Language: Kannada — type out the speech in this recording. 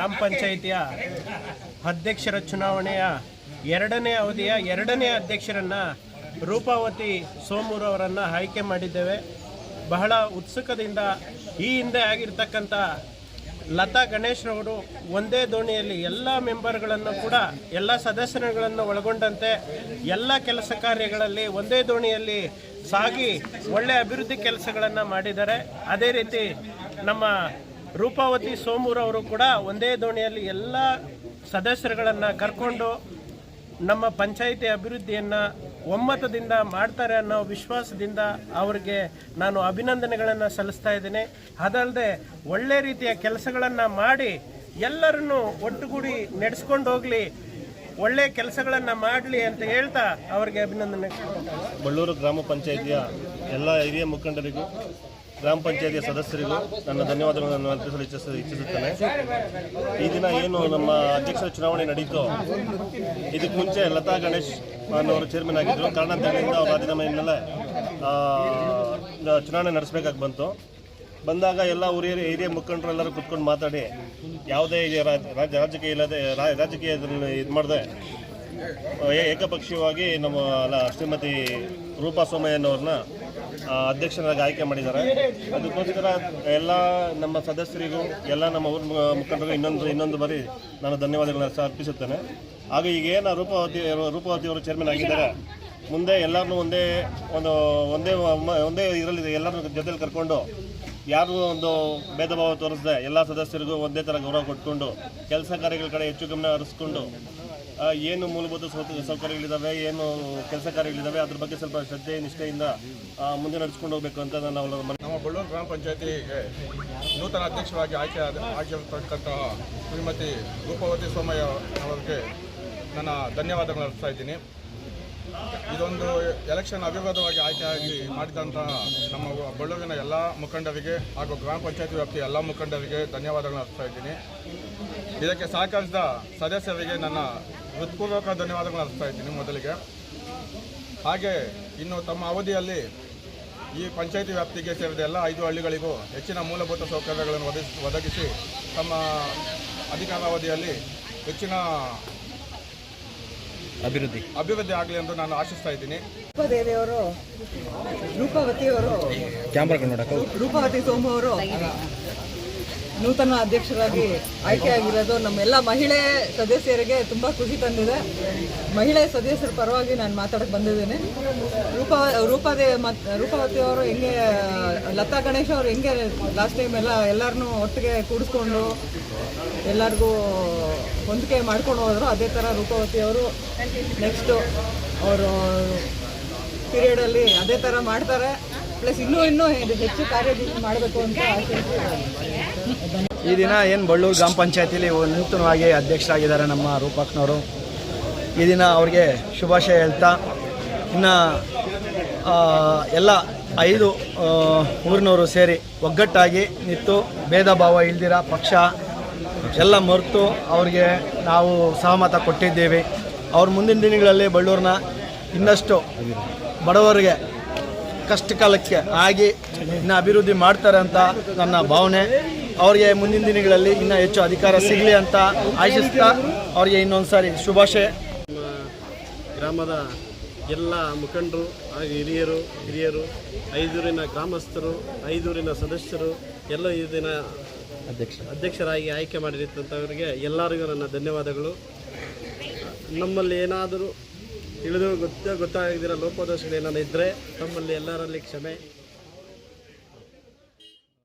ಗ್ರಾಮ ಪಂಚಾಯಿತಿಯ ಅಧ್ಯಕ್ಷರ ಚುನಾವಣೆಯ ಎರಡನೇ ಅವಧಿಯ ಎರಡನೇ ಅಧ್ಯಕ್ಷರನ್ನು ರೂಪಾವತಿ ಸೋಮೂರವರನ್ನು ಆಯ್ಕೆ ಮಾಡಿದ್ದೇವೆ. ಬಹಳ ಉತ್ಸುಕದಿಂದ ಈ ಹಿಂದೆ ಆಗಿರ್ತಕ್ಕಂಥ ಲತಾ ಗಣೇಶ್ರವರು ಒಂದೇ ದೋಣಿಯಲ್ಲಿ ಎಲ್ಲ ಮೆಂಬರ್ಗಳನ್ನು ಕೂಡ ಎಲ್ಲ ಸದಸ್ಯರುಗಳನ್ನು ಒಳಗೊಂಡಂತೆ ಎಲ್ಲ ಕೆಲಸ ಕಾರ್ಯಗಳಲ್ಲಿ ಒಂದೇ ದೋಣಿಯಲ್ಲಿ ಸಾಗಿ ಒಳ್ಳೆಯ ಅಭಿವೃದ್ಧಿ ಕೆಲಸಗಳನ್ನು ಮಾಡಿದ್ದಾರೆ. ಅದೇ ರೀತಿ ನಮ್ಮ ರೂಪಾವತಿ ಸೋಮೂರವರು ಕೂಡ ಒಂದೇ ದೋಣಿಯಲ್ಲಿ ಎಲ್ಲ ಸದಸ್ಯರುಗಳನ್ನು ಕರ್ಕೊಂಡು ನಮ್ಮ ಪಂಚಾಯಿತಿ ಅಭಿವೃದ್ಧಿಯನ್ನು ಒಮ್ಮತದಿಂದ ಮಾಡ್ತಾರೆ ಅನ್ನೋ ವಿಶ್ವಾಸದಿಂದ ಅವರಿಗೆ ನಾನು ಅಭಿನಂದನೆಗಳನ್ನು ಸಲ್ಲಿಸ್ತಾ ಇದ್ದೇನೆ. ಅದಲ್ಲದೆ ಒಳ್ಳೆ ರೀತಿಯ ಕೆಲಸಗಳನ್ನು ಮಾಡಿ ಎಲ್ಲರನ್ನೂ ಒಟ್ಟುಗೂಡಿ ನಡೆಸ್ಕೊಂಡು ಹೋಗಲಿ, ಒಳ್ಳೆ ಕೆಲಸಗಳನ್ನು ಮಾಡಲಿ ಅಂತ ಹೇಳ್ತಾ ಅವರಿಗೆ ಅಭಿನಂದನೆ. ಬಳ್ಳೂರು ಗ್ರಾಮ ಪಂಚಾಯಿತಿಯ ಎಲ್ಲ ಹಿರಿಯ ಮುಖಂಡರಿಗೂ ಗ್ರಾಮ ಪಂಚಾಯಿತಿಯ ಸದಸ್ಯರಿಗೂ ನನ್ನ ಧನ್ಯವಾದಗಳನ್ನು ಅರ್ಪಿಸಲು ಇಚ್ಛಿಸುತ್ತೇನೆ. ಈ ದಿನ ಏನು ನಮ್ಮ ಅಧ್ಯಕ್ಷರ ಚುನಾವಣೆ ನಡೀತು, ಇದಕ್ಕೆ ಮುಂಚೆ ಲತಾ ಗಣೇಶ್ ಅನ್ನೋರು ಚೇರ್ಮನ್ ಆಗಿದ್ದರು. ಕಾರಣಾಂತರಗಳಿಂದ ಅವರ ರಾಜೀನಾಮೆ ಹಿನ್ನೆಲೆ ಚುನಾವಣೆ ನಡೆಸಬೇಕಾಗಿ ಬಂದಾಗ ಎಲ್ಲ ಹಿರಿಯ ಮುಖಂಡರೆಲ್ಲರೂ ಕುತ್ಕೊಂಡು ಮಾತಾಡಿ ಯಾವುದೇ ರಾಜಕೀಯದಲ್ಲಿ ಇದು ಮಾಡದೆ ಏಕಪಕ್ಷೀಯವಾಗಿ ನಮ್ಮ ಶ್ರೀಮತಿ ರೂಪಾ ಸೋಮಯ್ಯನವ್ರನ್ನ ಅಧ್ಯಕ್ಷರಾಗಿ ಆಯ್ಕೆ ಮಾಡಿದ್ದಾರೆ. ಅದಕ್ಕೋಸ್ಕರ ಎಲ್ಲ ನಮ್ಮ ಸದಸ್ಯರಿಗೂ ಎಲ್ಲ ನಮ್ಮ ಊರ ಮುಖಂಡರಿಗೂ ಇನ್ನೊಂದು ಬಾರಿ ನಾನು ಧನ್ಯವಾದಗಳನ್ನು ಅರ್ಪಿಸುತ್ತೇನೆ. ಹಾಗೂ ಈಗೇನು ರೂಪಾವತಿಯವರು ಚೇರ್ಮನ್ ಆಗಿದ್ದಾರೆ, ಮುಂದೆ ಎಲ್ಲರನ್ನೂ ಒಂದೇ ಇದರಲ್ಲಿ ಎಲ್ಲರನ್ನೂ ಜೊತೆಲಿ ಕರ್ಕೊಂಡು ಯಾರು ಒಂದು ಭೇದ ಭಾವ ತೋರಿಸದೆ ಎಲ್ಲ ಸದಸ್ಯರಿಗೂ ಒಂದೇ ಥರ ಗೌರವ ಕೊಟ್ಕೊಂಡು ಕೆಲಸ ಕಾರ್ಯಗಳ ಕಡೆ ಹೆಚ್ಚು ಗಮನ ಹರಿಸ್ಕೊಂಡು ಏನು ಮೂಲಭೂತ ಸೌಕರ್ಯಗಳಿದ್ದಾವೆ, ಏನು ಕೆಲಸ ಕಾರ್ಯಗಳಿದ್ದಾವೆ, ಅದ್ರ ಬಗ್ಗೆ ಸ್ವಲ್ಪ ಶ್ರದ್ಧೆ ನಿಷ್ಠೆಯಿಂದ ಮುಂದೆ ನಡೆಸ್ಕೊಂಡು ಹೋಗಬೇಕು ಅಂತ ನಾವು ನಮ್ಮ ಬಳ್ಳೂರು ಗ್ರಾಮ ಪಂಚಾಯತಿಗೆ ನೂತನ ಅಧ್ಯಕ್ಷರಾಗಿ ಆಗಿರ್ತಕ್ಕಂತಹ ಶ್ರೀಮತಿ ರೂಪಾವತಿ ಸೋಮಯ್ಯ ಅವರಿಗೆ ನನ್ನ ಧನ್ಯವಾದಗಳನ್ನು ಅರ್ಪಿಸ್ತಾ ಇದ್ದೀನಿ. ಇದೊಂದು ಎಲೆಕ್ಷನ್ ಅವಿರೋಧವಾಗಿ ಆಯ್ಕೆಯಾಗಿ ಮಾಡಿದಂತಹ ನಮ್ಮ ಬಳ್ಳೂರಿನ ಎಲ್ಲ ಮುಖಂಡರಿಗೆ ಹಾಗೂ ಗ್ರಾಮ ಪಂಚಾಯತಿ ವ್ಯಾಪ್ತಿಯ ಎಲ್ಲ ಮುಖಂಡರಿಗೆ ಧನ್ಯವಾದಗಳನ್ನು ಅರ್ಪಿಸ್ತಾ ಇದ್ದೀನಿ. ಇದಕ್ಕೆ ಸಹಕರಿಸಿದ ಸದಸ್ಯರಿಗೆ ನನ್ನ ಹೃತ್ಪೂರ್ವಕ ಧನ್ಯವಾದಗಳನ್ನು ಅರ್ಪಿಸ್ತಾ ಇದ್ದೀನಿ ಮೊದಲಿಗೆ. ಹಾಗೆ ಇನ್ನು ತಮ್ಮ ಅವಧಿಯಲ್ಲಿ ಈ ಪಂಚಾಯತಿ ವ್ಯಾಪ್ತಿಗೆ ಸೇರಿದ ಎಲ್ಲ 5 ಹಳ್ಳಿಗಳಿಗೂ ಹೆಚ್ಚಿನ ಮೂಲಭೂತ ಸೌಕರ್ಯಗಳನ್ನು ಒದಗಿಸಿ ತಮ್ಮ ಅಧಿಕಾರಾವಧಿಯಲ್ಲಿ ಹೆಚ್ಚಿನ ಅಭಿವೃದ್ಧಿ ಆಗಲಿ ಎಂದು ನಾನು ಆಶಿಸ್ತಾ ಇದ್ದೀನಿ. ರೂಪಾವತಿ ಸೋಮು ಅವರು ನೂತನ ಅಧ್ಯಕ್ಷರಾಗಿ ಆಯ್ಕೆಯಾಗಿರೋದು ನಮ್ಮೆಲ್ಲ ಮಹಿಳೆ ಸದಸ್ಯರಿಗೆ ತುಂಬ ಖುಷಿ ತಂದಿದೆ. ಮಹಿಳೆ ಸದಸ್ಯರ ಪರವಾಗಿ ನಾನು ಮಾತಾಡಕ್ಕೆ ಬಂದಿದ್ದೇನೆ. ರೂಪಾವತಿ ಅವರು ಹೆಂಗೆ ಲತಾ ಗಣೇಶ್ ಅವರು ಹೆಂಗೆ ಲಾಸ್ಟ್ ಟೈಮ್ ಎಲ್ಲರನ್ನೂ ಒಟ್ಟಿಗೆ ಕೂಡಿಸ್ಕೊಂಡು ಎಲ್ಲರಿಗೂ ಹೊಂದಿಕೆ ಮಾಡ್ಕೊಂಡು ಹೋದರು, ಅದೇ ಥರ ರೂಪಾವತಿ ಅವರು ನೆಕ್ಸ್ಟು ಅವರು ಪೀರಿಯಡಲ್ಲಿ ಅದೇ ಥರ ಮಾಡ್ತಾರೆ. ಪ್ಲಸ್ ಇನ್ನೂ ಹೆಚ್ಚು ಕಾರ್ಯದರ್ಶಿ ಮಾಡಬೇಕು ಅಂತ ಈ ದಿನ ಏನು ಬಳ್ಳೂರು ಗ್ರಾಮ ಪಂಚಾಯತಿಲಿ ನೂತನವಾಗಿ ಅಧ್ಯಕ್ಷರಾಗಿದ್ದಾರೆ ನಮ್ಮ ರೂಪಕ್ನವರು. ಈ ದಿನ ಅವ್ರಿಗೆ ಶುಭಾಶಯ ಹೇಳ್ತಾ, ಇನ್ನು ಎಲ್ಲ 5 ಊರಿನವರು ಸೇರಿ ಒಗ್ಗಟ್ಟಾಗಿ ನಿಂತು ಭೇದ ಭಾವ ಇಲ್ದಿರ ಪಕ್ಷ ಎಲ್ಲ ಮರೆತು ಅವ್ರಿಗೆ ನಾವು ಸಹಮತ ಕೊಟ್ಟಿದ್ದೇವೆ. ಅವ್ರ ಮುಂದಿನ ದಿನಗಳಲ್ಲಿ ಬಳ್ಳೂರನ್ನ ಇನ್ನಷ್ಟು ಬಡವರಿಗೆ ಕಷ್ಟ ಕಾಲಕ್ಕೆ ಆಗಿ ಇನ್ನು ಅಭಿವೃದ್ಧಿ ಮಾಡ್ತಾರೆ ಅಂತ ನನ್ನ ಭಾವನೆ. ಅವ್ರಿಗೆ ಮುಂದಿನ ದಿನಗಳಲ್ಲಿ ಇನ್ನೂ ಹೆಚ್ಚು ಅಧಿಕಾರ ಸಿಗಲಿ ಅಂತ ಆಶಿಸ್ತಾ ಅವ್ರಿಗೆ ಇನ್ನೊಂದು ಸಾರಿ ಶುಭಾಶಯ. ಗ್ರಾಮದ ಎಲ್ಲ ಮುಖಂಡರು ಹಾಗೂ ಹಿರಿಯರು 5 ಊರಿನ ಗ್ರಾಮಸ್ಥರು, 5 ಊರಿನ ಸದಸ್ಯರು ಎಲ್ಲ ಈ ದಿನ ಅಧ್ಯಕ್ಷರಾಗಿ ಆಯ್ಕೆ ಮಾಡಿರ್ತಂಥವರಿಗೆ ಎಲ್ಲರಿಗೂ ನನ್ನ ಧನ್ಯವಾದಗಳು. ನಮ್ಮಲ್ಲಿ ಏನಾದರೂ ತಿಳಿದು ಗೊತ್ತಾಗದಿರೋ ಲೋಪದೋಷಗಳೇನಾದ್ರು ಇದ್ದರೆ ತಮ್ಮಲ್ಲಿ ಎಲ್ಲರಲ್ಲಿ ಕ್ಷಮೆ